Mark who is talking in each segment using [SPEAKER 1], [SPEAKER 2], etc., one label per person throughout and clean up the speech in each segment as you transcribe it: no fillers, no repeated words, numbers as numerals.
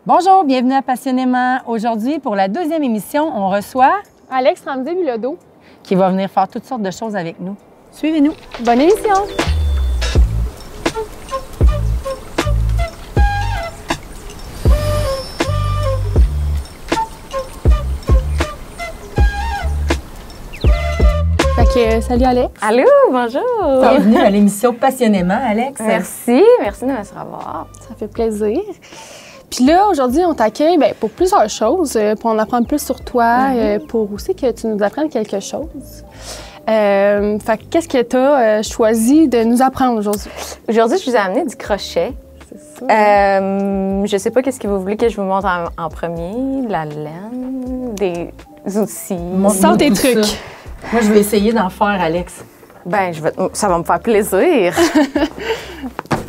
[SPEAKER 1] Bonjour, bienvenue à Passionnément. Aujourd'hui, pour la deuxième émission, on reçoit
[SPEAKER 2] Alex Ramsey-Bilodeau,
[SPEAKER 1] qui va venir faire toutes sortes de choses avec nous. Suivez-nous.
[SPEAKER 2] Bonne émission! Salut Alex.
[SPEAKER 3] Allô, bonjour.
[SPEAKER 1] Bienvenue à l'émission Passionnément, Alex.
[SPEAKER 3] Merci de me recevoir.
[SPEAKER 2] Ça fait plaisir. Puis là, aujourd'hui, on t'accueille pour plusieurs choses, pour en apprendre plus sur toi, pour aussi que tu nous apprennes quelque chose. Fait que qu'est-ce que tu as choisi de nous apprendre aujourd'hui?
[SPEAKER 3] Aujourd'hui, je vous ai amené du crochet.
[SPEAKER 2] C'est ça.
[SPEAKER 3] Je sais pas qu'est-ce que vous voulez que je vous montre en premier. De la laine, des outils.
[SPEAKER 2] Sors tes trucs.
[SPEAKER 1] Ça. Moi, je vais essayer d'en faire, Alex.
[SPEAKER 3] Ben, ça va me faire plaisir.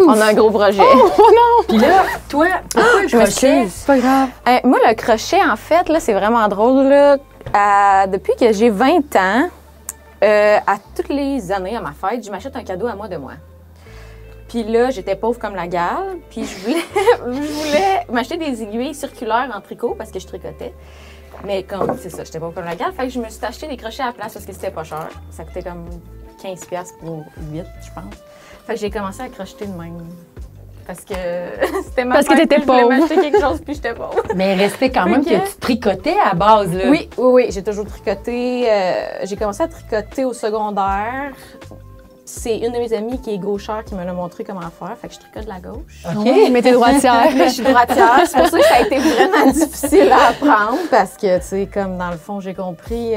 [SPEAKER 3] On a un gros projet.
[SPEAKER 2] Oh non!
[SPEAKER 1] Puis là, toi, pourquoi le crochet?
[SPEAKER 2] C'est pas grave.
[SPEAKER 3] Moi, le crochet, en fait, là, c'est vraiment drôle. Là. Depuis que j'ai 20 ans, à toutes les années, à ma fête, je m'achète un cadeau à moi de moi. Puis là, j'étais pauvre comme la gale, puis je voulais m'acheter des aiguilles circulaires en tricot parce que je tricotais. Mais comme, c'est ça, j'étais pauvre comme la gale, fait que je me suis acheté des crochets à la place parce que c'était pas cher. Ça coûtait comme 15$ pour 8, je pense. Fait que j'ai commencé à crocheter de même. Parce que c'était ma fête,
[SPEAKER 2] t'étais
[SPEAKER 3] je voulais
[SPEAKER 2] pauvre.
[SPEAKER 3] m'acheter quelque chose, puis j'étais pauvre.
[SPEAKER 1] Mais restait quand même que tu tricotais à base, là.
[SPEAKER 3] Oui, j'ai toujours tricoté. J'ai commencé à tricoter au secondaire. C'est une de mes amies qui est gauchère qui me l'a montré comment faire. Fait que je tricote de la gauche.
[SPEAKER 1] OK.
[SPEAKER 2] Mais t'es droitière.
[SPEAKER 3] Je suis droitière. C'est pour ça que ça a été vraiment difficile à apprendre parce que, tu sais, comme dans le fond, j'ai compris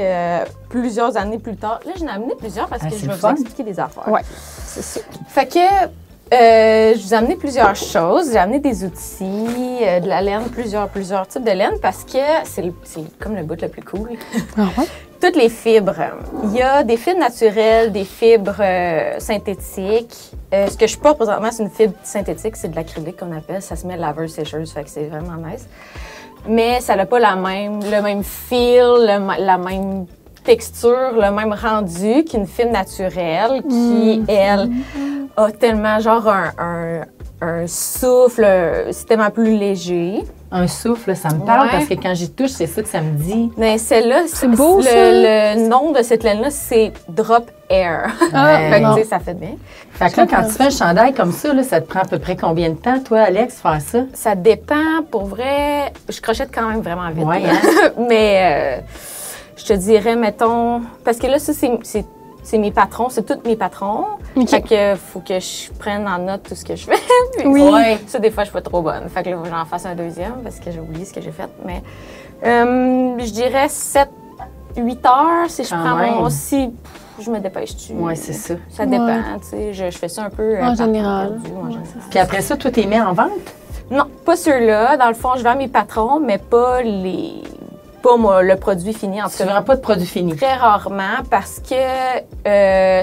[SPEAKER 3] plusieurs années plus tard. Là, j'en ai amené plusieurs parce que je vais vous expliquer des affaires.
[SPEAKER 2] Ouais, c'est ça.
[SPEAKER 3] Fait que je vous ai amené plusieurs choses. J'ai amené des outils, de la laine, plusieurs types de laine parce que c'est comme le bout le plus cool.
[SPEAKER 2] Ah ouais?
[SPEAKER 3] Toutes les fibres. Il y a des fibres naturelles, des fibres synthétiques. Ce que je porte présentement, c'est une fibre synthétique, c'est de l'acrylique qu'on appelle. Ça se met laveuse sécheuse, fait que c'est vraiment nice. Mais ça n'a pas le même feel, la même texture, le même rendu qu'une fibre naturelle qui, elle, a tellement genre un souffle, c'est tellement plus léger.
[SPEAKER 1] Un souffle, ça me parle
[SPEAKER 3] Ouais.
[SPEAKER 1] parce que quand j'y touche, c'est ça que ça me dit.
[SPEAKER 3] Mais celle-là,
[SPEAKER 2] C'est beau, ça.
[SPEAKER 3] le nom de cette laine-là, c'est Drop Air.
[SPEAKER 2] Ah,
[SPEAKER 3] Fait que,
[SPEAKER 2] bon.
[SPEAKER 3] tu sais, ça fait bien.
[SPEAKER 1] Fait que là, quand tu fais un chandail comme ça, là, ça te prend à peu près combien de temps, toi, Alex, faire ça?
[SPEAKER 3] Ça dépend, pour vrai, je crochette quand même vraiment vite.
[SPEAKER 1] Ouais,
[SPEAKER 3] là. Mais je te dirais, mettons, parce que là, ça, c'est mes patrons, c'est tous mes patrons.
[SPEAKER 2] OK.
[SPEAKER 3] Fait que faut que je prenne en note tout ce que je fais. Puis
[SPEAKER 2] Oui.
[SPEAKER 3] ouais, ça, des fois, je suis pas trop bonne. Fait que là, faut que j'en fasse un deuxième parce que j'ai oublié ce que j'ai fait. Mais je dirais 7-8 heures si je
[SPEAKER 1] Quand
[SPEAKER 3] prends
[SPEAKER 1] même.
[SPEAKER 3] mon... Si je me dépêche-tu.
[SPEAKER 1] Oui, c'est ça.
[SPEAKER 3] Ça dépend, tu sais. Je fais ça un peu...
[SPEAKER 2] En
[SPEAKER 3] par
[SPEAKER 2] général.
[SPEAKER 3] perdu, en général.
[SPEAKER 1] Puis après ça, toi, t'es mis en vente?
[SPEAKER 3] Non, pas ceux-là. Dans le fond, je vends mes patrons, mais pas moi, le produit fini. En tout
[SPEAKER 1] Tu ne
[SPEAKER 3] cas,
[SPEAKER 1] vends pas de produits finis.
[SPEAKER 3] très rarement parce que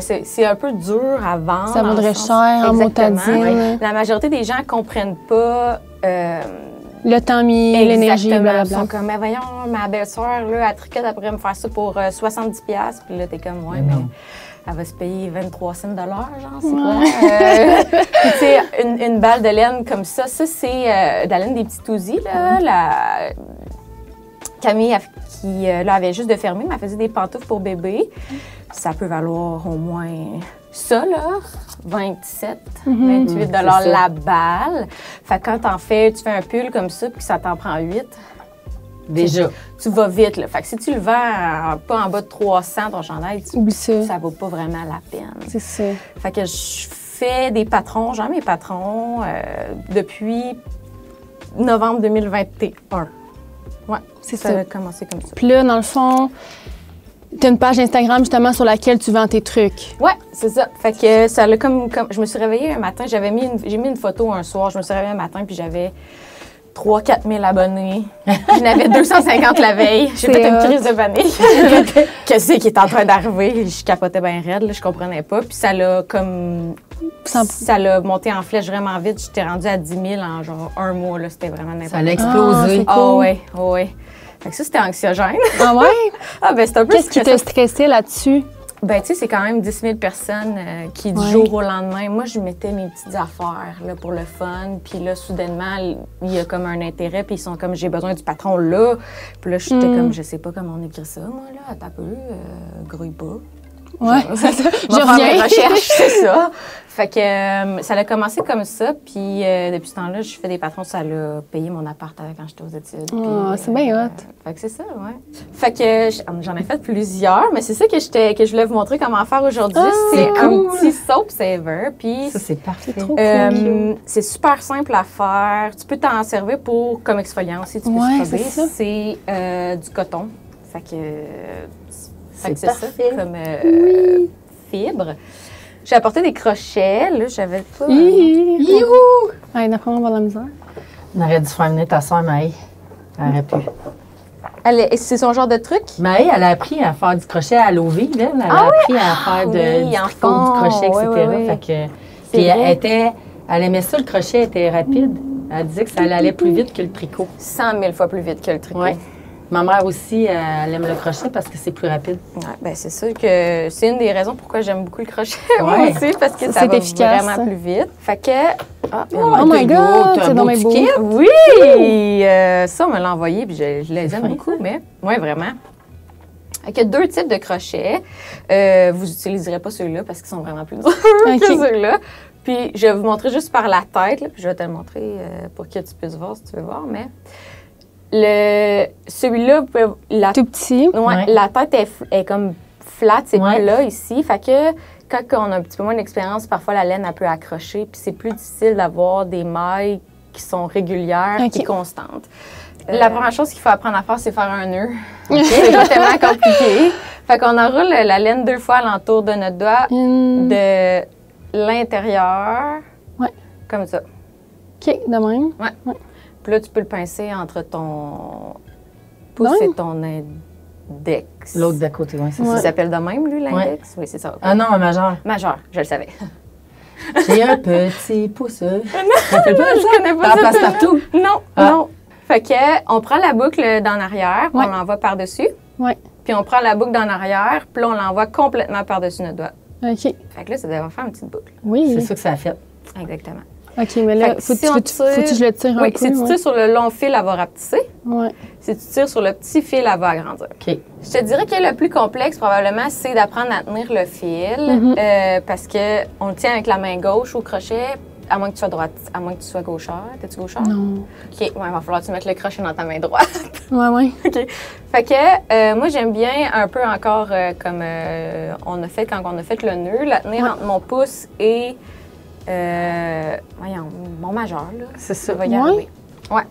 [SPEAKER 3] c'est un peu dur à vendre.
[SPEAKER 2] Ça
[SPEAKER 3] dans le
[SPEAKER 2] vaudrait
[SPEAKER 3] sens-
[SPEAKER 2] cher en
[SPEAKER 3] Exactement.
[SPEAKER 2] motadine.
[SPEAKER 3] La majorité des gens ne comprennent pas.
[SPEAKER 2] Le temps mis, l'énergie,
[SPEAKER 3] Exactement. Ils
[SPEAKER 2] blablabla.
[SPEAKER 3] sont comme, mais voyons, ma belle-sœur, là, elle tricote, elle pourrait me faire ça pour 70$. Puis là, t'es comme, ouais, mais elle va se payer 23 cents de l'heure, genre, c'est quoi? Puis, tu sais, une balle de laine comme ça, c'est de la laine des petits ouzies, là. Camille, qui là, avait juste de fermer, m'a faisait des pantoufles pour bébé. Ça peut valoir au moins ça, là, 27, 28
[SPEAKER 1] c'est ça.
[SPEAKER 3] la balle. Fait que quand tu fais un pull comme ça, puis que ça t'en prend 8,
[SPEAKER 1] Déjà.
[SPEAKER 3] tu vas vite, là. Fait que si tu le vends pas en bas de 300, ton chandail,
[SPEAKER 2] Oublie ça.
[SPEAKER 3] ça vaut pas vraiment la peine.
[SPEAKER 2] C'est ça.
[SPEAKER 3] Fait que je fais des patrons, j'en ai mes patrons depuis novembre 2021. Ouais,
[SPEAKER 2] C'est
[SPEAKER 3] ça
[SPEAKER 2] ça.
[SPEAKER 3] a commencé comme ça.
[SPEAKER 2] Puis là, dans le fond, t'as une page Instagram justement sur laquelle tu vends tes trucs.
[SPEAKER 3] Ouais, c'est ça. Fait que ça l'a comme je me suis réveillée un matin, j'ai mis une photo un soir, je me suis réveillée un matin puis j'avais 3-4 000 abonnés. J'en avais 250 la veille. J'ai fait une
[SPEAKER 2] hot.
[SPEAKER 3] crise de panique. Qu'est-ce qui est en train d'arriver? Je capotais bien raide, là, je comprenais pas. Puis ça l'a comme... Ça l'a monté en flèche vraiment vite. J'étais rendue à 10 000 en genre un mois. Là. C'était vraiment n'importe
[SPEAKER 1] Ça l'a
[SPEAKER 3] quoi.
[SPEAKER 1] explosé.
[SPEAKER 2] c'est
[SPEAKER 3] Ah
[SPEAKER 2] cool.
[SPEAKER 3] ouais, ouais. Fait que ça, c'était anxiogène.
[SPEAKER 2] Ah ouais?
[SPEAKER 3] Ah ben c'est un peu
[SPEAKER 2] Qu'est-ce qui t'a stressé là-dessus?
[SPEAKER 3] Ben, tu sais, c'est quand même 10 000 personnes qui, du jour au lendemain, moi, je mettais mes petites affaires là, pour le fun. Puis là, soudainement, il y a comme un intérêt. Puis ils sont comme, j'ai besoin du patron là. Puis là, j'étais comme, je sais pas comment on écrit ça, moi, là. Attends un peu, grouille pas.
[SPEAKER 2] Ouais,
[SPEAKER 3] je reviens. Mes recherches, c'est ça. Fait que ça a commencé comme ça. Puis depuis ce temps-là, je fais des patrons. Ça l'a payé mon appart quand j'étais aux études.
[SPEAKER 2] Oh, c'est bien hot.
[SPEAKER 3] Fait que c'est ça, ouais. Fait que j'en ai fait plusieurs, mais c'est ça que je voulais vous montrer comment faire aujourd'hui. C'est un petit soap saver. Puis
[SPEAKER 1] Ça, c'est parfait.
[SPEAKER 2] Trop cool.
[SPEAKER 3] c'est super simple à faire. Tu peux t'en servir pour comme exfoliant aussi. Tu peux scrubber. C'est du coton. Fait que c'est
[SPEAKER 1] parfait.
[SPEAKER 3] ça, comme fibre. J'ai apporté des crochets. Là, j'avais pas...
[SPEAKER 2] Youhou! Hey, d'après moi, on va avoir la misère.
[SPEAKER 1] On aurait dû faire venir ta soeur, Maë. Elle aurait pu.
[SPEAKER 3] C'est son genre de truc?
[SPEAKER 1] Maë, elle a appris à faire du crochet à l'OV, là. Elle a appris à faire du tricot, du crochet, etc.
[SPEAKER 3] Oui.
[SPEAKER 1] Fait que, puis elle aimait ça, le crochet, elle était rapide. Elle disait que ça allait plus vite que le tricot.
[SPEAKER 3] 100 000 fois plus vite que le tricot.
[SPEAKER 1] Oui. Ma mère aussi, elle aime le crochet parce que c'est plus rapide.
[SPEAKER 3] Ouais, ben c'est sûr que c'est une des raisons pourquoi j'aime beaucoup le crochet moi
[SPEAKER 1] Ouais.
[SPEAKER 3] aussi, parce que ça va
[SPEAKER 2] efficace,
[SPEAKER 3] vraiment plus vite. Fait que...
[SPEAKER 2] Oh my God, c'est dans mes beaux.
[SPEAKER 3] Oui! Ça, on me l'a envoyé, puis je les aime beaucoup, mais... Oui, vraiment. Il y a 2 types de crochets. Vous n'utiliserez pas ceux-là parce qu'ils sont vraiment plus durs que ceux-là. Puis, je vais vous montrer juste par la tête, là, puis je vais te le montrer pour que tu puisses voir si tu veux voir, mais... Celui-là,
[SPEAKER 2] Tout petit.
[SPEAKER 3] Ouais, la tête est comme flat, c'est plat ici. Fait que quand on a un petit peu moins d'expérience, parfois la laine, elle peut accrocher. Puis c'est plus difficile d'avoir des mailles qui sont régulières et constantes. La première chose qu'il faut apprendre à faire, c'est faire un nœud. C'est pas tellement compliqué. Fait qu'on enroule la laine 2 fois alentour de notre doigt, de l'intérieur, comme ça.
[SPEAKER 2] OK, de même.
[SPEAKER 3] Ouais. Puis là, tu peux le pincer entre ton pouce et ton index.
[SPEAKER 1] L'autre d'à côté, oui, c'est
[SPEAKER 3] Ça
[SPEAKER 1] ça.
[SPEAKER 3] s'appelle de même, lui, l'index? Oui, c'est ça.
[SPEAKER 1] Ah non, un majeur.
[SPEAKER 3] Majeur, je le savais.
[SPEAKER 1] J'ai un petit pouce. Ça fait pas
[SPEAKER 3] Je connais pas
[SPEAKER 1] ça.
[SPEAKER 3] ça.
[SPEAKER 1] Passe partout.
[SPEAKER 3] Non, non. Fait que on prend la boucle d'en arrière, puis on l'envoie par-dessus.
[SPEAKER 2] Oui.
[SPEAKER 3] Puis on prend la boucle d'en arrière, puis là, on l'envoie complètement par-dessus notre doigt.
[SPEAKER 2] OK.
[SPEAKER 3] Fait que là, ça devrait faire une petite boucle.
[SPEAKER 2] Oui.
[SPEAKER 1] C'est ça que ça a fait.
[SPEAKER 3] Exactement.
[SPEAKER 2] OK, mais là, faut que je le tire un peu.
[SPEAKER 3] Oui, si tu tires sur le long fil, elle va rapetisser.
[SPEAKER 2] Oui.
[SPEAKER 3] Si tu tires sur le petit fil, elle va agrandir.
[SPEAKER 1] OK.
[SPEAKER 3] Je te dirais que le plus complexe, probablement, c'est d'apprendre à tenir le fil. Parce qu'on le tient avec la main gauche au crochet, à moins que tu sois droite, à moins que tu sois gaucheur. T'es-tu gaucheur?
[SPEAKER 2] Non.
[SPEAKER 3] OK, ouais, il va falloir que tu mettes le crochet dans ta main droite.
[SPEAKER 2] Oui.
[SPEAKER 3] OK. Fait que moi, j'aime bien un peu encore comme on a fait quand on a fait le nœud, la tenir entre mon pouce et voyons, mon majeur, là.
[SPEAKER 1] C'est ça.
[SPEAKER 3] Va y arriver. Ouais.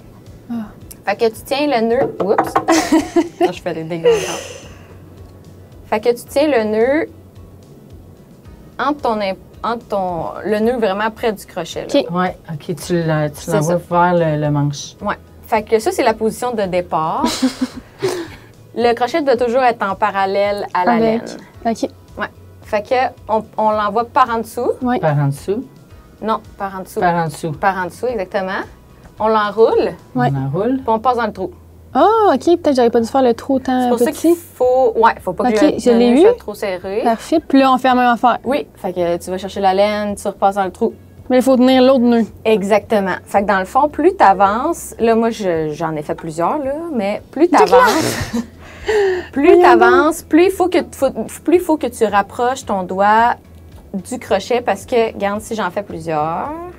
[SPEAKER 3] Fait que tu tiens le nœud. Oups! Là, je fais des dégâts encore. Fait que tu tiens le nœud entre le nœud vraiment près du crochet. Là.
[SPEAKER 2] OK.
[SPEAKER 1] Oui, OK, tu l'envoies vers le manche.
[SPEAKER 3] Ouais. Fait que ça, c'est la position de départ. Le crochet doit toujours être en parallèle à la laine.
[SPEAKER 2] OK.
[SPEAKER 3] Ouais. Fait que on l'envoie par en dessous.
[SPEAKER 2] Oui.
[SPEAKER 1] Par en dessous.
[SPEAKER 3] Non, par en dessous.
[SPEAKER 1] Par en dessous.
[SPEAKER 3] Par en dessous, exactement. On l'enroule,
[SPEAKER 2] Ouais.
[SPEAKER 1] On enroule.
[SPEAKER 3] puis on passe dans le trou.
[SPEAKER 2] Ah, OK. Peut-être que j'aurais pas dû faire le trou autant
[SPEAKER 3] C'est pour ça qu'il
[SPEAKER 2] petit.
[SPEAKER 3] faut... Ouais, faut pas
[SPEAKER 2] OK,
[SPEAKER 3] que
[SPEAKER 2] je
[SPEAKER 3] le
[SPEAKER 2] l'ai
[SPEAKER 3] nœud
[SPEAKER 2] eu.
[SPEAKER 3] soit trop serré.
[SPEAKER 2] Parfait. Puis là, on fait la même affaire.
[SPEAKER 3] Oui, fait que tu vas chercher la laine, tu repasses dans le trou.
[SPEAKER 2] Mais il faut tenir l'autre nœud.
[SPEAKER 3] Exactement. Fait que dans le fond, plus tu avances, là, moi, j'en ai fait plusieurs, là, mais plus tu avances, plus il faut que tu rapproches ton doigt du crochet parce que, regarde, si j'en fais plusieurs, un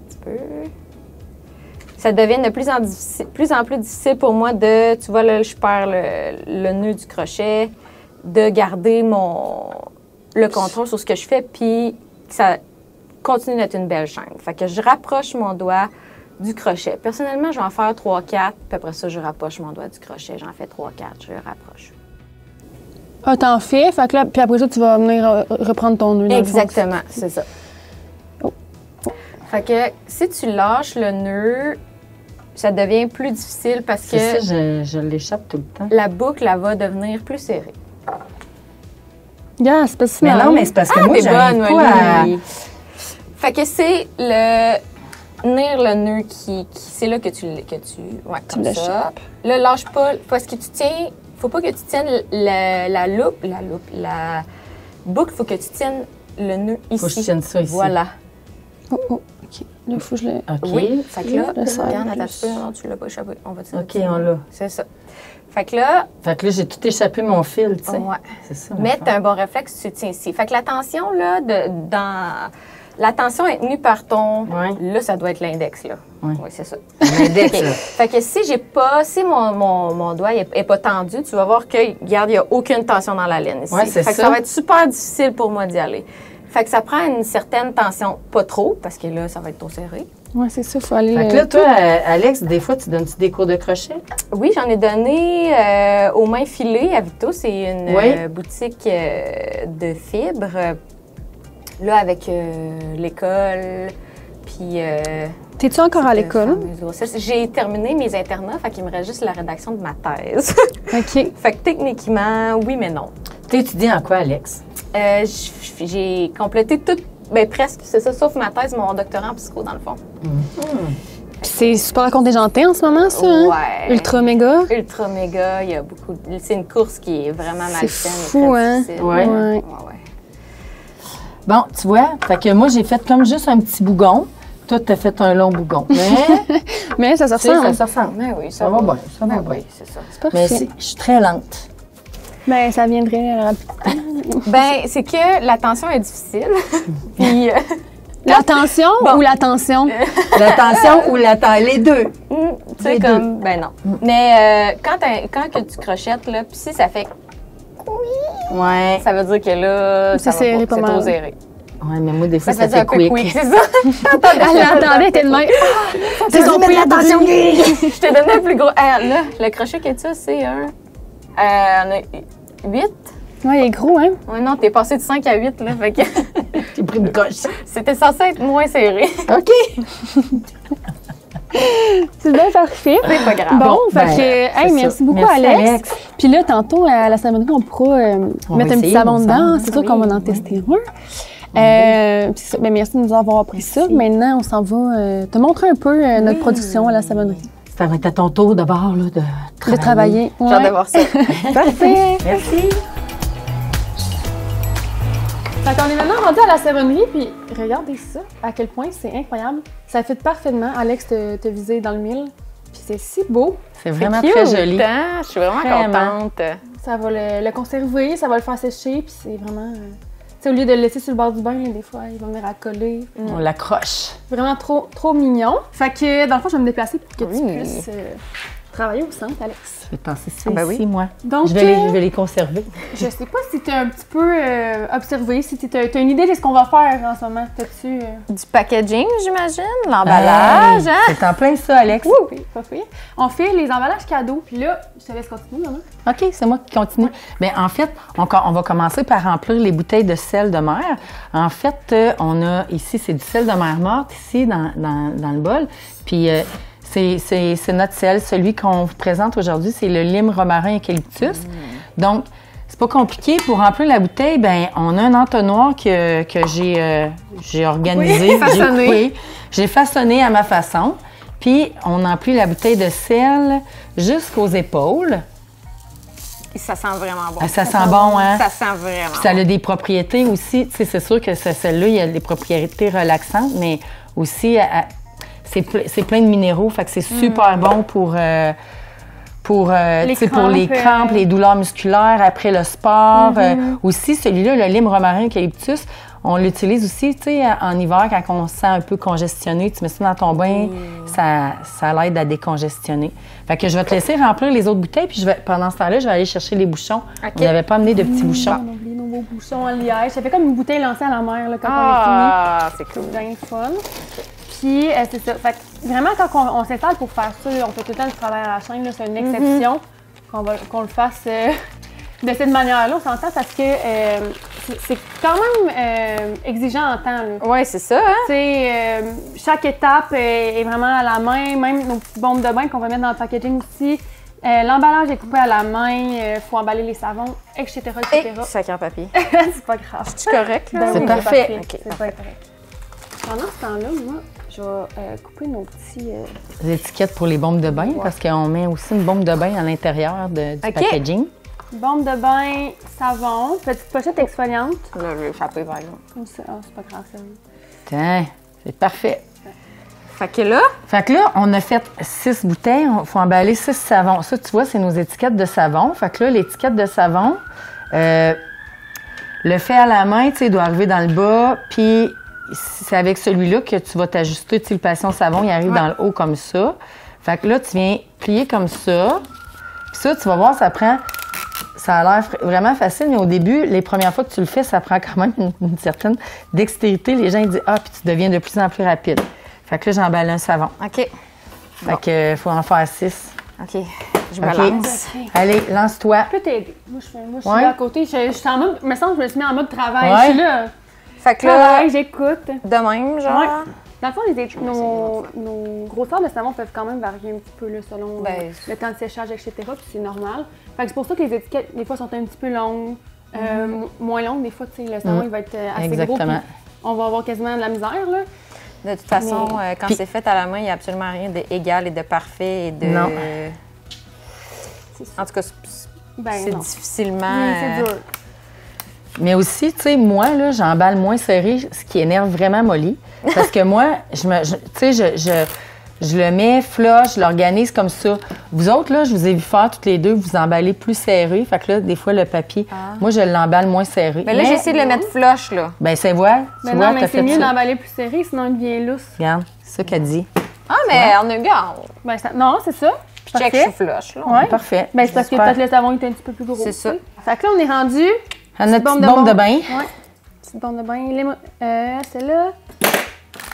[SPEAKER 3] petit peu, ça devient de plus en plus difficile pour moi de, tu vois, là, je perds le nœud du crochet, de garder le contrôle sur ce que je fais, puis ça continue d'être une belle chaîne. Fait que je rapproche mon doigt du crochet. Personnellement, je vais en faire 3-4, puis après ça, je rapproche mon doigt du crochet. J'en fais 3-4, je le rapproche.
[SPEAKER 2] Ah, t'en fais. Fait que là, puis après ça, tu vas venir reprendre ton nœud.
[SPEAKER 3] Exactement, c'est ça.
[SPEAKER 2] Oh.
[SPEAKER 3] Fait que si tu lâches le nœud, ça devient plus difficile parce que
[SPEAKER 1] C'est ça, je l'échappe tout le temps.
[SPEAKER 3] la boucle, elle va devenir plus serrée.
[SPEAKER 2] Yeah, c'est pas si
[SPEAKER 1] Mais
[SPEAKER 2] mal.
[SPEAKER 1] non, mais c'est parce que moi,
[SPEAKER 3] t'es
[SPEAKER 1] j'arrive
[SPEAKER 3] bonne,
[SPEAKER 1] pas à...
[SPEAKER 3] Molly. Fait que c'est tenir le nœud qui c'est là que tu ouais, comme ça.
[SPEAKER 2] l'échappes.
[SPEAKER 3] Là, lâche pas, parce que tu tiens, faut pas que tu tiennes la loupe, boucle, il faut que tu tiennes le nœud ici.
[SPEAKER 1] Faut que je tienne ça ici.
[SPEAKER 3] Voilà.
[SPEAKER 2] Oh, OK. Là, il faut que je le...
[SPEAKER 1] OK.
[SPEAKER 3] Oui, fait que là,
[SPEAKER 2] Le serre
[SPEAKER 3] regarde, attends un
[SPEAKER 2] plus.
[SPEAKER 3] peu, non, tu l'as pas échappé. On va tirer.
[SPEAKER 1] OK, on l'a.
[SPEAKER 3] C'est ça. Fait que là,
[SPEAKER 1] J'ai tout échappé mon fil, tu sais.
[SPEAKER 3] ouais.
[SPEAKER 1] C'est ça.
[SPEAKER 3] Mais tu as un bon réflexe, tu tiens ici. Fait que la tension, là, la tension est tenue par ton...
[SPEAKER 1] Ouais.
[SPEAKER 3] Là, ça doit être l'index, là.
[SPEAKER 1] Ouais.
[SPEAKER 3] Oui, c'est ça.
[SPEAKER 1] L'index,
[SPEAKER 3] OK.
[SPEAKER 1] là.
[SPEAKER 3] Fait que si mon doigt est pas tendu, tu vas voir que, regarde, il n'y a aucune tension dans la laine ici.
[SPEAKER 1] Ouais, c'est
[SPEAKER 3] fait que
[SPEAKER 1] ça.
[SPEAKER 3] ça va être super difficile pour moi d'y aller. Fait que ça prend une certaine tension, pas trop, parce que là, ça va être trop serré.
[SPEAKER 2] Oui, c'est ça, il faut aller...
[SPEAKER 1] Fait que là, toi, Alex, des fois, tu donnes-tu des cours de crochet?
[SPEAKER 3] Oui, j'en ai donné aux mains filées à Vito. C'est une
[SPEAKER 1] Oui.
[SPEAKER 3] boutique de fibres. Là, avec l'école, puis...
[SPEAKER 2] T'es-tu encore à l'école?
[SPEAKER 3] J'ai terminé mes internats, fait qu'il me reste juste la rédaction de ma thèse.
[SPEAKER 2] OK.
[SPEAKER 3] Fait que techniquement, oui, mais non.
[SPEAKER 1] Tu étudies en quoi, Alex?
[SPEAKER 3] J'ai complété tout, ben presque, c'est ça, sauf ma thèse, mon doctorat en psycho, dans le fond.
[SPEAKER 2] C'est super contingenté en ce moment, ça, hein?
[SPEAKER 3] Ouais.
[SPEAKER 2] Ultra méga.
[SPEAKER 3] Ultra méga, il y a beaucoup... C'est une course qui est vraiment malsaine.
[SPEAKER 2] C'est
[SPEAKER 3] et
[SPEAKER 2] fou,
[SPEAKER 3] très
[SPEAKER 2] hein?
[SPEAKER 3] difficile.
[SPEAKER 1] Ouais.
[SPEAKER 2] Ouais.
[SPEAKER 1] Bon, tu vois, fait que moi, j'ai fait comme juste un petit bougon. Toi, t'as fait un long bougon. Mais,
[SPEAKER 2] Mais ça se
[SPEAKER 1] tu sais,
[SPEAKER 2] ressemble.
[SPEAKER 1] ça se ressemble.
[SPEAKER 3] Mais oui,
[SPEAKER 1] Ça va bien, ça va
[SPEAKER 3] Ben
[SPEAKER 1] bien.
[SPEAKER 3] oui, c'est ça.
[SPEAKER 2] C'est
[SPEAKER 1] Mais
[SPEAKER 2] parfait.
[SPEAKER 1] je suis très lente.
[SPEAKER 2] Ben, ça viendrait rapidement.
[SPEAKER 3] Ben, c'est que la tension est difficile. Puis,
[SPEAKER 2] La tension ou la tension?
[SPEAKER 1] La tension ou la tension? Les deux.
[SPEAKER 3] tu sais,
[SPEAKER 1] Les
[SPEAKER 3] comme, ben non. Mais quand que tu crochettes, là, puis si ça fait,
[SPEAKER 1] Ouais.
[SPEAKER 3] ça veut dire que là,
[SPEAKER 2] C'est
[SPEAKER 3] ça va
[SPEAKER 2] serré
[SPEAKER 3] pas,
[SPEAKER 2] pas
[SPEAKER 3] c'est
[SPEAKER 2] mal.
[SPEAKER 3] trop serré.
[SPEAKER 1] Ouais, mais moi, des fois,
[SPEAKER 3] Ça
[SPEAKER 1] ça
[SPEAKER 3] faisait un
[SPEAKER 1] fait
[SPEAKER 3] peu
[SPEAKER 1] quick.
[SPEAKER 3] quick, c'est ça?
[SPEAKER 2] Elle l'entendait, elle était de même. C'est son prix, attention!
[SPEAKER 3] Je t'ai donné un plus gros. Là, le crochet que tu as, c'est un. On a 8.
[SPEAKER 2] Ouais, il est gros, hein?
[SPEAKER 3] Ouais, non, t'es passé de 5 à 8, là. Fait que
[SPEAKER 1] J'ai pris une coche.
[SPEAKER 3] c'était censé être moins serré.
[SPEAKER 1] OK.
[SPEAKER 2] C'est bien parfait.
[SPEAKER 3] C'est pas grave.
[SPEAKER 2] Bon,
[SPEAKER 1] ben,
[SPEAKER 2] fait que, hey,
[SPEAKER 1] c'est
[SPEAKER 2] merci
[SPEAKER 1] ça.
[SPEAKER 2] beaucoup,
[SPEAKER 1] Merci,
[SPEAKER 2] Alex.
[SPEAKER 1] Alex.
[SPEAKER 2] Puis là, tantôt, à la savonnerie, on pourra
[SPEAKER 1] On
[SPEAKER 2] mettre
[SPEAKER 1] va
[SPEAKER 2] un petit
[SPEAKER 1] essayer
[SPEAKER 2] savon
[SPEAKER 1] ensemble,
[SPEAKER 2] dedans.
[SPEAKER 1] hein?
[SPEAKER 2] C'est sûr
[SPEAKER 3] Oui.
[SPEAKER 2] qu'on va en tester un. Puis ça, ben, merci de nous avoir appris ça.
[SPEAKER 1] Merci.
[SPEAKER 2] Maintenant, on s'en va te montrer un peu notre production à la savonnerie.
[SPEAKER 1] Ça va être à ton tour d'abord là,
[SPEAKER 2] De travailler.
[SPEAKER 3] J'ai hâte de voir ça.
[SPEAKER 2] Parfait.
[SPEAKER 1] Merci.
[SPEAKER 2] Fait qu'on est maintenant rendu à la savonnerie, puis regardez ça, à quel point c'est incroyable. Ça fit parfaitement. Alex te visait dans le mille, puis c'est si beau.
[SPEAKER 1] C'est vraiment
[SPEAKER 3] Cute,
[SPEAKER 1] très joli.
[SPEAKER 3] hein? Je suis vraiment
[SPEAKER 1] Vraiment.
[SPEAKER 3] contente.
[SPEAKER 2] Ça va le conserver, ça va le faire sécher, puis c'est vraiment... tu sais, au lieu de le laisser sur le bord du bain, là, des fois, il va venir à coller.
[SPEAKER 1] On l'accroche.
[SPEAKER 2] Vraiment trop mignon. Fait que, dans le fond, je vais me déplacer pour que tu
[SPEAKER 3] Oui.
[SPEAKER 2] puisses travailler au centre, Alex.
[SPEAKER 1] Je vais penser ça
[SPEAKER 3] ben
[SPEAKER 1] ici,
[SPEAKER 3] oui.
[SPEAKER 1] moi.
[SPEAKER 2] Donc,
[SPEAKER 1] Je vais les conserver.
[SPEAKER 2] je sais pas si tu as un petit peu observé, si tu as une idée de ce qu'on va faire en ce moment. T'as-tu...
[SPEAKER 3] Du packaging, j'imagine, l'emballage,
[SPEAKER 1] Hey,
[SPEAKER 3] hein?
[SPEAKER 1] C'est en plein ça, Alex.
[SPEAKER 2] Pas fait. On fait les emballages cadeaux, puis là, je te laisse continuer, maman.
[SPEAKER 1] OK, c'est moi qui continue. Bien, en fait, on va commencer par remplir les bouteilles de sel de mer. En fait, on a ici, c'est du sel de mer morte, ici, dans le bol. Puis, c'est notre sel. Celui qu'on vous présente aujourd'hui, c'est le lime, romarin, eucalyptus. Donc, c'est pas compliqué. Pour remplir la bouteille, ben on a un entonnoir que j'ai organisé.
[SPEAKER 2] Oui, façonné.
[SPEAKER 1] J'ai coupé. J'ai façonné à ma façon. Puis, on emplit la bouteille de sel jusqu'aux épaules.
[SPEAKER 3] Et ça sent vraiment bon.
[SPEAKER 1] Ah, ça sent bon, hein?
[SPEAKER 3] Ça sent vraiment
[SPEAKER 1] Puis ça a des propriétés aussi. Tu sais, c'est sûr que celle-là, il y a des propriétés relaxantes, mais aussi, c'est plein de minéraux. Fait que c'est super bon pour tu sais, pour les crampes, les douleurs musculaires après le sport. Aussi, celui-là, le lime, romarin, eucalyptus, on l'utilise aussi, tu sais, en hiver, quand on se sent un peu congestionné. Tu mets ça dans ton bain, ça l'aide à décongestionner. Fait que je vais te laisser remplir les autres bouteilles, puis pendant ce temps-là, je vais aller chercher les bouchons.
[SPEAKER 3] OK.
[SPEAKER 1] On n'avait pas amené de petits bouchons.
[SPEAKER 2] On oublie nos beaux bouchons en liège. Ça fait comme une bouteille lancée à la mer là, quand
[SPEAKER 3] Ah, c'est
[SPEAKER 2] on
[SPEAKER 3] cool.
[SPEAKER 2] est fini. C'est bien fun. Puis, c'est ça. Fait que vraiment, quand on s'installe pour faire ça, on fait tout le temps du travail à la chaîne. là, C'est une exception qu'on le fasse de cette manière-là. On s'entend parce que c'est quand même exigeant en temps. Là.
[SPEAKER 3] Oui, c'est ça, hein?
[SPEAKER 2] Tu sais, chaque étape est vraiment à la main, même nos petites bombes de bain qu'on va mettre dans le packaging aussi. L'emballage est coupé à la main, il faut emballer les savons, etc.
[SPEAKER 3] Et sac en papier.
[SPEAKER 2] C'est pas grave.
[SPEAKER 3] C'est correct, là?
[SPEAKER 2] Ben
[SPEAKER 1] C'est
[SPEAKER 2] oui,
[SPEAKER 1] parfait.
[SPEAKER 3] OK,
[SPEAKER 2] C'est
[SPEAKER 3] parfait.
[SPEAKER 2] pas correct. Pendant ce temps-là, moi, je vais couper nos petits...
[SPEAKER 1] Les étiquettes pour les bombes de bain, parce qu'on met aussi une bombe de bain à l'intérieur du
[SPEAKER 3] OK.
[SPEAKER 1] packaging.
[SPEAKER 2] Bombe de bain, savon, petite pochette exfoliante.
[SPEAKER 3] Là, je vais échapper, par exemple.
[SPEAKER 2] Comme ça. Ah, c'est pas grave, ça.
[SPEAKER 1] Tiens, c'est parfait.
[SPEAKER 3] Fait que là,
[SPEAKER 1] Fait que là, on a fait 6 bouteilles. Il faut emballer 6 savons. Ça, tu vois, c'est nos étiquettes de savon. Fait que là, l'étiquette de savon, le fait à la main, tu sais, il doit arriver dans le bas. Puis c'est avec celui-là que tu vas t'ajuster. Tu sais, le patient savon, il arrive dans le haut comme ça. Fait que là, tu viens plier comme ça. Puis ça, tu vas voir, ça prend... Ça a l'air vraiment facile, mais au début, les premières fois que tu le fais, ça prend quand même une certaine dextérité. Les gens ils disent « Ah, puis tu deviens de plus en plus rapide. » Fait que là, j'emballe un savon.
[SPEAKER 3] OK.
[SPEAKER 1] Fait que faut en faire 6.
[SPEAKER 3] OK. Je me
[SPEAKER 1] OK.
[SPEAKER 3] lance.
[SPEAKER 1] Allez, lance-toi.
[SPEAKER 2] Je peux t'aider. Moi, je suis
[SPEAKER 1] Ouais.
[SPEAKER 2] là à côté. Je suis en mode... Me semble que je me suis mis en mode travail.
[SPEAKER 1] Ouais.
[SPEAKER 2] Je suis là.
[SPEAKER 3] Fait que là,
[SPEAKER 2] Travail, j'écoute.
[SPEAKER 3] de même, genre.
[SPEAKER 2] Ouais. Dans le fond, nos grosseurs de savon peuvent quand même varier un petit peu là, selon
[SPEAKER 3] Ben,
[SPEAKER 2] le temps de séchage, etc. Puis c'est normal. Fait que c'est pour ça que les étiquettes, des fois, sont un petit peu longues, moins longues. Des fois, tu sais, le savon, il va être assez gros.
[SPEAKER 1] Exactement.
[SPEAKER 2] Puis on va avoir quasiment de la misère, là.
[SPEAKER 3] De toute façon, quand
[SPEAKER 1] Puis-
[SPEAKER 3] c'est fait à la main, il n'y a absolument rien d'égal et de parfait et de.
[SPEAKER 1] Non.
[SPEAKER 3] En tout cas,
[SPEAKER 2] Ben
[SPEAKER 3] c'est
[SPEAKER 2] non.
[SPEAKER 3] difficilement.
[SPEAKER 2] Oui, c'est dur.
[SPEAKER 1] Mais aussi, tu sais, moi, là, j'emballe moins serré, ce qui énerve vraiment Molly. Parce que moi, tu sais, je le mets flush, je l'organise comme ça. Vous autres, là, je vous ai vu faire toutes les deux, vous emballez plus serré. Fait que là, des fois, le papier, moi, je l'emballe moins serré.
[SPEAKER 3] Mais là, j'ai essayé de le mettre flush, là.
[SPEAKER 1] Ben, c'est vrai. Tu
[SPEAKER 2] Mais
[SPEAKER 1] vois,
[SPEAKER 2] non, mais
[SPEAKER 1] t'as
[SPEAKER 2] c'est
[SPEAKER 1] fait
[SPEAKER 2] mieux
[SPEAKER 1] ça.
[SPEAKER 2] d'emballer plus serré, sinon il devient lousse.
[SPEAKER 1] Regarde, c'est ça qu'elle dit.
[SPEAKER 3] Ah, mais on a garde.
[SPEAKER 2] Ben, non, c'est ça.
[SPEAKER 3] Puis check, je suis flush, là.
[SPEAKER 2] Ouais.
[SPEAKER 1] Parfait.
[SPEAKER 2] Ben, c'est parce que
[SPEAKER 1] Super.
[SPEAKER 2] peut-être le savon est un petit peu plus gros.
[SPEAKER 3] C'est ça.
[SPEAKER 2] tu sais. Fait que là, on est rendu.
[SPEAKER 1] À notre
[SPEAKER 2] Petite
[SPEAKER 1] petite bombe de bain.
[SPEAKER 2] Ouais. Petite bombe de bain. Celle-là.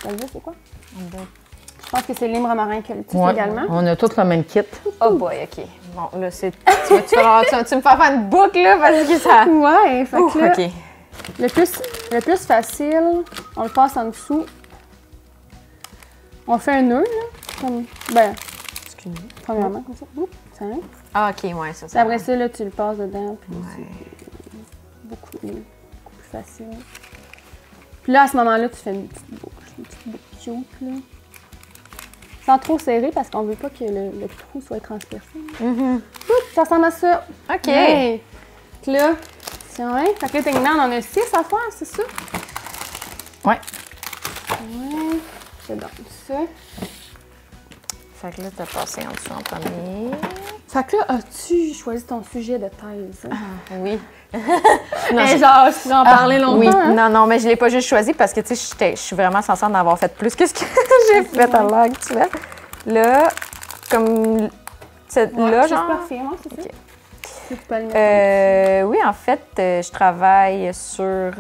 [SPEAKER 2] Celle-là, c'est quoi? Je pense que c'est l'hymne romarin qu'elle utilise
[SPEAKER 1] Ouais.
[SPEAKER 2] également.
[SPEAKER 1] On a tous le même kit.
[SPEAKER 3] Oh boy, OK. Bon, là, c'est. Tu vas-tu me faire faire une boucle, là, parce que ça.
[SPEAKER 2] Ouais, fait que là,
[SPEAKER 3] OK.
[SPEAKER 2] le plus facile, on le passe en dessous. On fait un nœud, là. Comme, ben,
[SPEAKER 3] Excuse-moi.
[SPEAKER 2] premièrement, comme ça. Oups, ça.
[SPEAKER 3] Ah, OK, ouais, ça.
[SPEAKER 2] Puis après ça, là, tu le passes dedans. Puis c'est beaucoup plus facile. Puis là, à ce moment-là, tu fais une petite boucle cute, là. Sans trop serrer parce qu'on veut pas que le trou soit transpercé. Oups, ça ressemble à ça.
[SPEAKER 3] OK.
[SPEAKER 2] Hey. Puis là, tiens, fait que là, techniquement, on en a 6 à faire, c'est ça?
[SPEAKER 1] Ouais.
[SPEAKER 2] Ouais. C'est donc ça.
[SPEAKER 3] Fait que là, t'as passé en dessous en premier.
[SPEAKER 2] Fait que là, as-tu choisi ton sujet de thèse?
[SPEAKER 3] Oui.
[SPEAKER 2] Mais genre, je pourrais en parler longtemps.
[SPEAKER 3] Oui,
[SPEAKER 2] hein?
[SPEAKER 3] non, non, mais je l'ai pas juste choisi parce que, tu sais, je suis vraiment censée en avoir fait plus que ce que j'ai fait à l'heure actuelle. Là, comme là,
[SPEAKER 2] Ouais,
[SPEAKER 3] genre...
[SPEAKER 2] parfait, moi, c'est ça.
[SPEAKER 3] Ok.
[SPEAKER 2] Tu peux le mettre.
[SPEAKER 3] Oui, en fait, je travaille sur...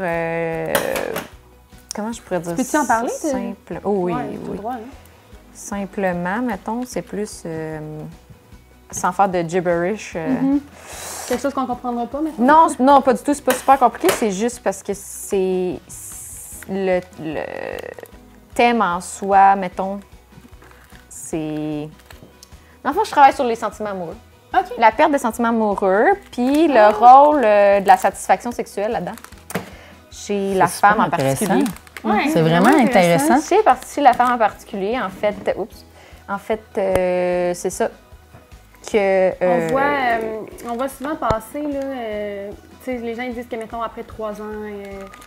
[SPEAKER 3] comment je pourrais dire
[SPEAKER 2] Peux-tu en parler,
[SPEAKER 3] ça? Simple. Oh, oui,
[SPEAKER 2] Ouais,
[SPEAKER 3] oui.
[SPEAKER 2] tout droit, hein?
[SPEAKER 3] Simplement, mettons, c'est plus... sans faire de gibberish.
[SPEAKER 2] Quelque chose qu'on comprendra pas maintenant?
[SPEAKER 3] Non, pas du tout. C'est pas super compliqué. C'est juste parce que c'est le thème en soi, mettons, c'est... Dans le fond, je travaille sur les sentiments amoureux.
[SPEAKER 2] OK.
[SPEAKER 3] La perte de sentiments amoureux, puis le rôle de la satisfaction sexuelle là-dedans. Chez la
[SPEAKER 1] super
[SPEAKER 3] femme en
[SPEAKER 1] intéressant.
[SPEAKER 3] particulier.
[SPEAKER 2] Ouais,
[SPEAKER 1] C'est vraiment intéressant.
[SPEAKER 3] Chez la femme en particulier, en fait, c'est ça. Que,
[SPEAKER 2] On voit souvent passer, là, tu sais, les gens ils disent que, mettons, après 3 ans...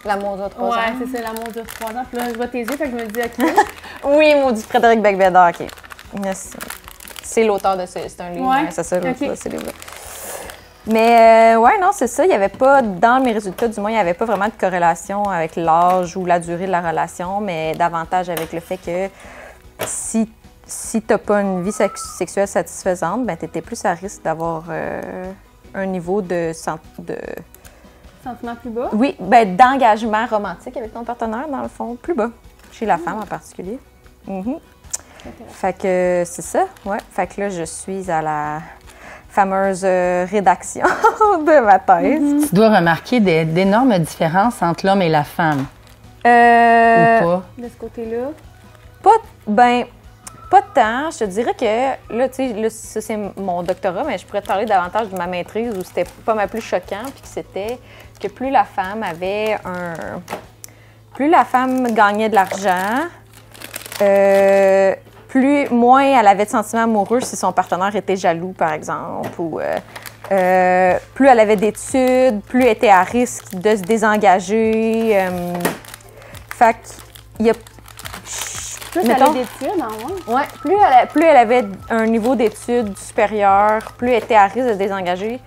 [SPEAKER 3] l'amour de 3 ans.
[SPEAKER 2] ouais, c'est ça, l'amour dure 3 ans. Puis là, je vois tes yeux, fait que je me dis, OK.
[SPEAKER 3] Oui, maudit Frédéric Beigbeder, OK. Yes. C'est l'auteur de c'est un livre,
[SPEAKER 2] Ouais.
[SPEAKER 3] hein, c'est ça, l'auteur
[SPEAKER 2] OK.
[SPEAKER 3] de ce livre-là. Mais ouais, non, c'est ça. Il n'y avait pas, dans mes résultats, du moins, il n'y avait pas vraiment de corrélation avec l'âge ou la durée de la relation, mais davantage avec le fait que si tu n'as pas une vie sexuelle satisfaisante, ben tu étais plus à risque d'avoir un niveau de
[SPEAKER 2] Sentiment plus bas.
[SPEAKER 3] oui, ben d'engagement romantique avec ton partenaire, dans le fond, plus bas, chez la femme en particulier. Mhm. Fait que c'est ça, ouais. Fait que là, je suis à la fameuse rédaction de ma thèse.
[SPEAKER 1] Tu dois remarquer d'énormes différences entre l'homme et la femme, ou pas?
[SPEAKER 2] De ce côté-là.
[SPEAKER 3] Pas tant. Je te dirais que, là, tu sais, là, ça, c'est mon doctorat, mais je pourrais te parler davantage de ma maîtrise où c'était pas mal plus choquant, puis que c'était que plus la femme gagnait de l'argent, moins elle avait de sentiments amoureux si son partenaire était jaloux, par exemple, ou plus elle avait d'études, plus elle était à risque de se désengager. Fait qu'il y a...
[SPEAKER 2] Plus elle
[SPEAKER 3] mettons,
[SPEAKER 2] a d'études, en vrai.
[SPEAKER 3] ouais, plus elle avait un niveau d'études supérieur, plus elle était à risque de se désengager.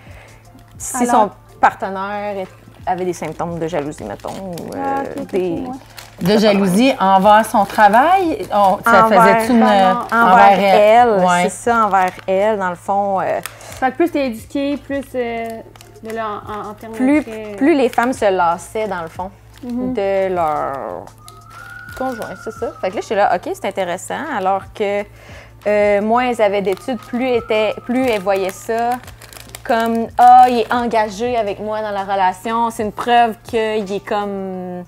[SPEAKER 3] Si
[SPEAKER 2] Alors?
[SPEAKER 3] son partenaire avait des symptômes de jalousie, mettons, ou des...
[SPEAKER 1] De jalousie envers son travail? Ça
[SPEAKER 3] Envers-
[SPEAKER 1] faisait une...
[SPEAKER 3] envers elle,
[SPEAKER 1] Ouais.
[SPEAKER 3] c'est ça, envers elle, dans le fond.
[SPEAKER 2] Fait que plus t'es éduquée, plus de là, en termes
[SPEAKER 3] Plus,
[SPEAKER 2] de traits,
[SPEAKER 3] plus les femmes se lassaient, dans le fond, de leur conjoint, c'est ça. Fait que là, je suis là, OK, c'est intéressant, alors que moins elles avaient d'études, plus elles voyaient ça comme « Ah, il est engagé avec moi dans la relation, c'est une preuve qu'il est comme...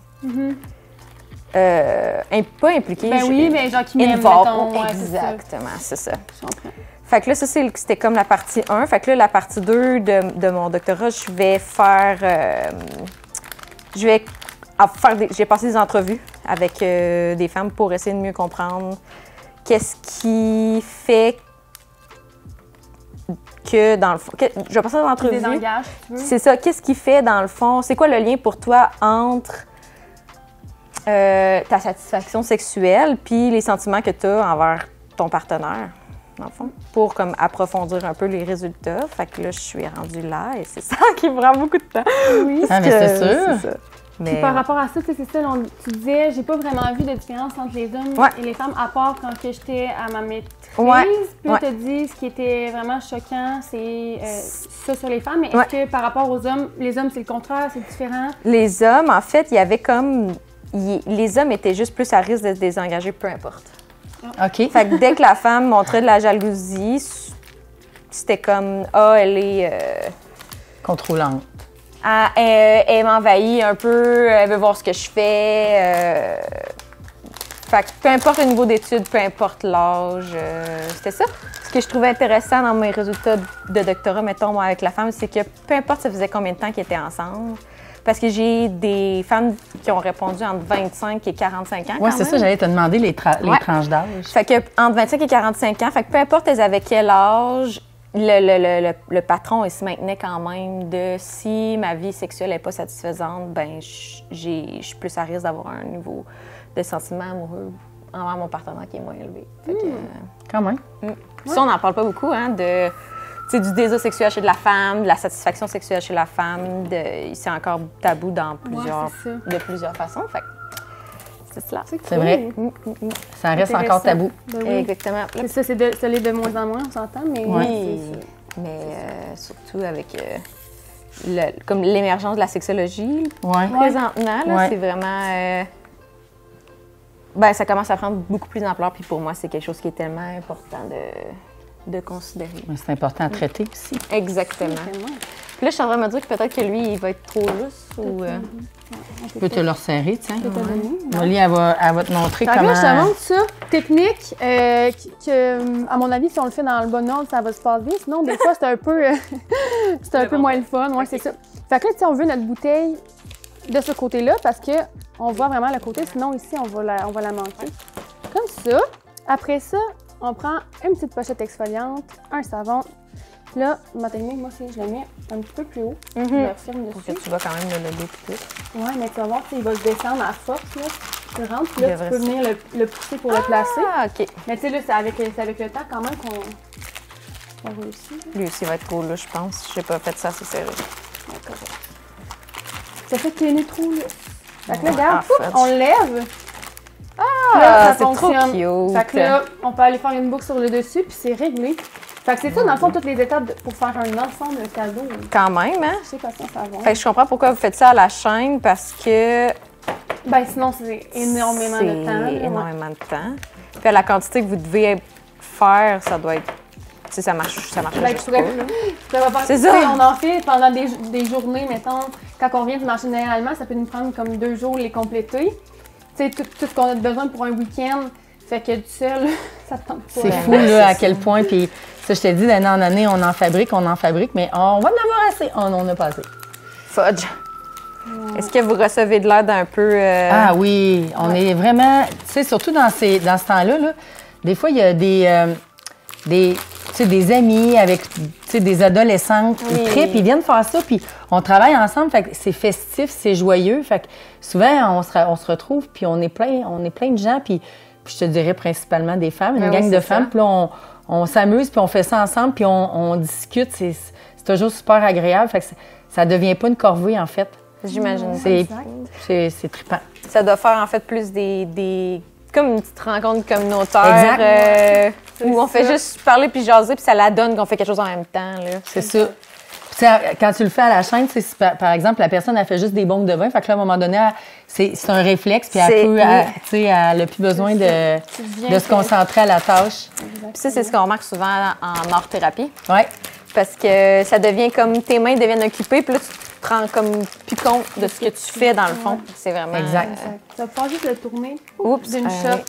[SPEAKER 3] pas impliqué.
[SPEAKER 2] Ben oui, mais genre qui m'aime,
[SPEAKER 3] involved.
[SPEAKER 2] mettons. Ouais,
[SPEAKER 3] Exactement, c'est ça.
[SPEAKER 2] Je comprends.
[SPEAKER 3] Fait que là, ça, c'était comme la partie 1. Fait que là, la partie 2 de mon doctorat, je vais faire... j'ai passé des entrevues avec des femmes pour essayer de mieux comprendre qu'est-ce qui fait que, dans le fond... je vais passer des entrevues.
[SPEAKER 2] Des engages, tu veux.
[SPEAKER 3] C'est ça. Qu'est-ce qui fait, dans le fond... C'est quoi le lien pour toi entre ta satisfaction sexuelle puis les sentiments que tu as envers ton partenaire, dans le fond, pour comme approfondir un peu les résultats. Fait que là, je suis rendue là et c'est ça qui me prend beaucoup de temps.
[SPEAKER 2] Oui.
[SPEAKER 1] Ah, mais c'est sûr.
[SPEAKER 3] C'est ça. Mais
[SPEAKER 2] Puis par rapport à ça, tu sais, c'est ça, tu disais, j'ai pas vraiment vu de différence entre les hommes
[SPEAKER 3] Ouais.
[SPEAKER 2] et les femmes, à part quand que j'étais à ma maîtrise.
[SPEAKER 3] Ouais.
[SPEAKER 2] Puis
[SPEAKER 3] Ouais.
[SPEAKER 2] tu as dit, ce qui était vraiment choquant, c'est ça sur les femmes. Mais est-ce
[SPEAKER 3] Ouais.
[SPEAKER 2] que par rapport aux hommes, les hommes, c'est le contraire, c'est différent?
[SPEAKER 3] les hommes, en fait, il y avait comme... les hommes étaient juste plus à risque de se désengager, peu importe.
[SPEAKER 1] OK.
[SPEAKER 3] Fait que dès que la femme montrait de la jalousie, c'était comme « Ah, elle est...
[SPEAKER 1] Contrôlante.
[SPEAKER 3] Elle m'envahit un peu, elle veut voir ce que je fais. Fait que peu importe le niveau d'études, peu importe l'âge, c'était ça. Ce que je trouvais intéressant dans mes résultats de doctorat, mettons, moi, avec la femme, c'est que peu importe ça faisait combien de temps qu'ils étaient ensemble, parce que j'ai des femmes qui ont répondu entre 25 et 45 ans.
[SPEAKER 1] Oui,
[SPEAKER 3] quand
[SPEAKER 1] c'est
[SPEAKER 3] même.
[SPEAKER 1] ça, j'allais te demander les
[SPEAKER 3] Ouais.
[SPEAKER 1] tranches d'âge.
[SPEAKER 3] Fait que entre 25 et 45 ans, fait que peu importe elles avaient quel âge, le patron, il se maintenait quand même de si ma vie sexuelle n'est pas satisfaisante, ben je suis plus à risque d'avoir un niveau de sentiment amoureux envers mon partenaire qui est moins élevé. Fait que,
[SPEAKER 1] Quand même.
[SPEAKER 3] ça, on n'en parle pas beaucoup, hein, du désir sexuel chez la femme, de la satisfaction sexuelle chez la femme. C'est encore tabou dans
[SPEAKER 2] c'est ça.
[SPEAKER 3] de plusieurs façons. Fait que c'est cela.
[SPEAKER 1] C'est vrai. Ça reste
[SPEAKER 2] Intéressant.
[SPEAKER 1] encore tabou.
[SPEAKER 2] Ben oui.
[SPEAKER 3] Exactement.
[SPEAKER 2] C'est ça, ça l'est de moins en moins, on s'entend, mais
[SPEAKER 1] Ouais.
[SPEAKER 3] Oui,
[SPEAKER 2] c'est ça.
[SPEAKER 3] mais surtout avec comme l'émergence de la sexologie
[SPEAKER 1] Ouais.
[SPEAKER 3] présentement, là,
[SPEAKER 1] Ouais.
[SPEAKER 3] c'est vraiment... ben, ça commence à prendre beaucoup plus d'ampleur, puis pour moi, c'est quelque chose qui est tellement important de considérer.
[SPEAKER 1] Mais c'est important à traiter aussi.
[SPEAKER 3] Exactement.
[SPEAKER 2] Tellement.
[SPEAKER 3] Puis là, je suis en train de me dire que peut-être que lui, il va être trop lousse ou...
[SPEAKER 1] Tu peux te le resserrer, tiens.
[SPEAKER 2] Je peux te donner.
[SPEAKER 1] Molly, elle va te montrer
[SPEAKER 2] Fait que
[SPEAKER 1] comment...
[SPEAKER 2] là, je te montre ça, technique, à mon avis, si on le fait dans le bon ordre, ça va se passer bien. Sinon, des fois, c'est un peu, c'est un peu moins le fun. Ouais, c'est ça. Fait que là, tu sais, on veut notre bouteille de ce côté-là parce que on voit vraiment le côté. Sinon, ici, on va la manquer. Comme ça. Après ça, on prend une petite pochette exfoliante, un savon. Puis là, ma technique, moi, c'est je le mets un petit peu plus haut. Je le referme
[SPEAKER 3] Pour
[SPEAKER 2] dessus.
[SPEAKER 3] que tu vois quand même le logo et tout.
[SPEAKER 2] Ouais, mais tu vas voir, tu sais, il va se descendre à force, là. Tu rentres, puis là,
[SPEAKER 3] Il
[SPEAKER 2] tu
[SPEAKER 3] devrait
[SPEAKER 2] peux
[SPEAKER 3] se-
[SPEAKER 2] venir le pousser pour le placer.
[SPEAKER 3] Ah, OK.
[SPEAKER 2] Mais tu sais, là, c'est avec le temps quand même qu'on réussit.
[SPEAKER 3] Lui aussi va être trop louche, je pense. J'ai pas fait ça assez serré.
[SPEAKER 2] D'accord. Ça fait qu'il est trop, là. Fait que là,
[SPEAKER 3] Ouais,
[SPEAKER 2] regarde,
[SPEAKER 3] en
[SPEAKER 2] poup,
[SPEAKER 3] fait.
[SPEAKER 2] on le lève.
[SPEAKER 3] Ah,
[SPEAKER 2] Là, ça
[SPEAKER 3] c'est trop
[SPEAKER 2] fonctionne.
[SPEAKER 3] cute.
[SPEAKER 2] Fait que là, on peut aller faire une boucle sur le dessus, puis c'est réglé. Fait que c'est ça, dans le fond, toutes les étapes pour faire un ensemble de cadeau.
[SPEAKER 3] Quand même, hein?
[SPEAKER 2] Je sais pas si ça va.
[SPEAKER 3] Fait que je comprends pourquoi vous faites ça à la chaîne, parce que
[SPEAKER 2] Ben sinon, c'est énormément de temps.
[SPEAKER 3] c'est
[SPEAKER 2] là, ouais.
[SPEAKER 3] énormément de temps. Puis à la quantité que vous devez faire, ça doit être... Tu sais, ça marche
[SPEAKER 2] Ben,
[SPEAKER 3] juste
[SPEAKER 2] tu
[SPEAKER 3] pas.
[SPEAKER 2] pourrais faire-
[SPEAKER 3] C'est
[SPEAKER 2] tu
[SPEAKER 3] ça.
[SPEAKER 2] sais, on en fait pendant des journées, mettons. Quand on vient de marcher généralement, ça peut nous prendre comme 2 jours les compléter. Tu sais, tout ce qu'on a besoin pour un week-end, fait que du seul, ça te tente pas.
[SPEAKER 1] C'est
[SPEAKER 3] Ben
[SPEAKER 1] fou,
[SPEAKER 3] ouais,
[SPEAKER 1] là, à
[SPEAKER 3] c'est
[SPEAKER 1] quel
[SPEAKER 3] ça.
[SPEAKER 1] point. Puis ça, je te dis, d'année en année, on en fabrique, mais on va en avoir assez. On en a pas assez.
[SPEAKER 3] Fudge. Est-ce que vous recevez de l'aide un peu...
[SPEAKER 1] Ah oui, on est vraiment... Tu sais, surtout dans ce temps-là, là, des fois, il y a des... des amis avec des adolescentes. Ils trippent, ils viennent faire ça, puis on travaille ensemble. Fait que c'est festif, c'est joyeux. Fait que souvent, on se retrouve, puis on est plein de gens, puis je te dirais principalement des femmes, une gang de femmes. Puis là, on s'amuse, puis on fait ça ensemble, puis on discute. C'est toujours super agréable. Fait que ça devient pas une corvée, en fait.
[SPEAKER 3] J'imagine.
[SPEAKER 1] C'est trippant.
[SPEAKER 3] Ça doit faire, en fait, plus comme une petite rencontre communautaire. Où on fait juste parler puis jaser, puis ça la donne qu'on fait quelque chose en même temps.
[SPEAKER 1] C'est ça. Quand tu le fais à la chaîne, si, par exemple, la personne a fait juste des bombes de vin, fait que là, à un moment donné, c'est un réflexe, puis elle n'a plus besoin de se concentrer à la tâche.
[SPEAKER 3] Puis ça, c'est ce qu'on remarque souvent en art-thérapie.
[SPEAKER 1] Oui.
[SPEAKER 3] Parce que ça devient comme tes mains deviennent occupées, puis là, tu te rends comme plus compte de ce que tu fais dans le fond. C'est vraiment...
[SPEAKER 1] Exact.
[SPEAKER 2] Tu vas pas juste le tourner d'une
[SPEAKER 3] oui.
[SPEAKER 2] shot.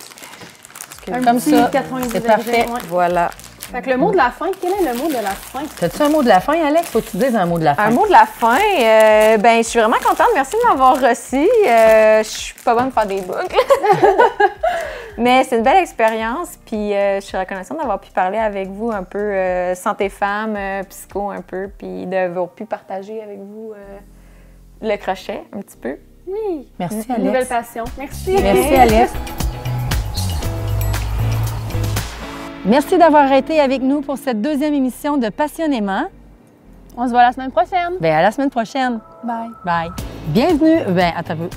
[SPEAKER 1] Comme ça,
[SPEAKER 2] 90
[SPEAKER 1] c'est parfait.
[SPEAKER 2] Ouais.
[SPEAKER 3] Voilà.
[SPEAKER 2] Fait que le mot de la fin, quel est le mot de la fin?
[SPEAKER 1] T'as-tu un mot de la fin, Alex? Faut que tu dises un mot de la fin.
[SPEAKER 3] Un mot de la fin? Je suis vraiment contente. Merci de m'avoir reçue. Je suis pas bonne pour faire des boucles. Mais c'est une belle expérience. Puis je suis reconnaissante d'avoir pu parler avec vous un peu santé femme, psycho un peu, puis d'avoir pu partager avec vous le crochet un petit peu.
[SPEAKER 2] Oui.
[SPEAKER 1] Merci,
[SPEAKER 2] Une
[SPEAKER 1] Alex.
[SPEAKER 2] nouvelle passion. Merci.
[SPEAKER 1] Merci, Alex. Merci d'avoir été avec nous pour cette deuxième émission de Passionnément.
[SPEAKER 2] On se voit la semaine prochaine.
[SPEAKER 1] Bien, à la semaine prochaine.
[SPEAKER 2] Bye.
[SPEAKER 1] Bye. Bienvenue. Attends un peu.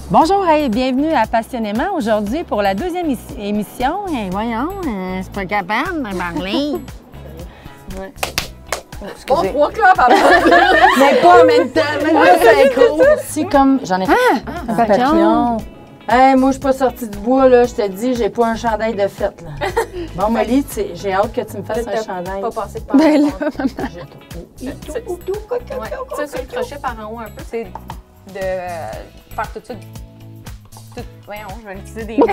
[SPEAKER 1] Bonjour et bienvenue à Passionnément. Aujourd'hui, pour la deuxième émission, voyons, c'est pas capable de parler.
[SPEAKER 3] Excusez.
[SPEAKER 2] On clap avant.
[SPEAKER 1] Mais pas en même temps. Même pas synchro. Si, comme j'en ai fait. Un papillon. Hey, moi, je suis pas sortie de bois, là. Je te dis, j'ai pas un chandail de fête, là. Bon, Molly, j'ai hâte que tu me fasses un chandail.
[SPEAKER 3] Pas passer par
[SPEAKER 2] Ben là,
[SPEAKER 3] Tu sais, sur le crochet par en haut un peu, c'est de faire tout ça. Voyons, je vais utiliser des mots.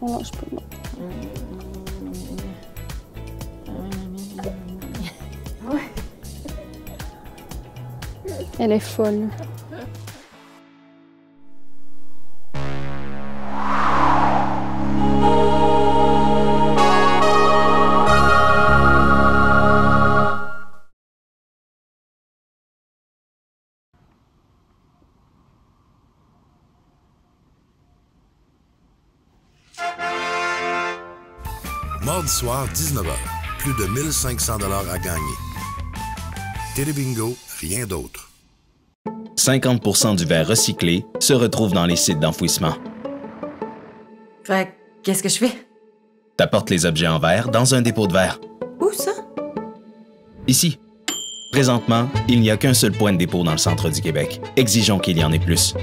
[SPEAKER 2] on lâche pas. Elle est folle.
[SPEAKER 4] Mardi soir, 19h. Plus de 1500 $ à gagner. Télébingo, rien d'autre.
[SPEAKER 5] 50% du verre recyclé se retrouve dans les sites d'enfouissement.
[SPEAKER 6] Fait qu'est-ce que je fais?
[SPEAKER 5] T'apportes les objets en verre dans un dépôt de verre.
[SPEAKER 6] Où ça?
[SPEAKER 5] Ici. Présentement, il n'y a qu'un seul point de dépôt dans le centre du Québec. Exigeons qu'il y en ait plus.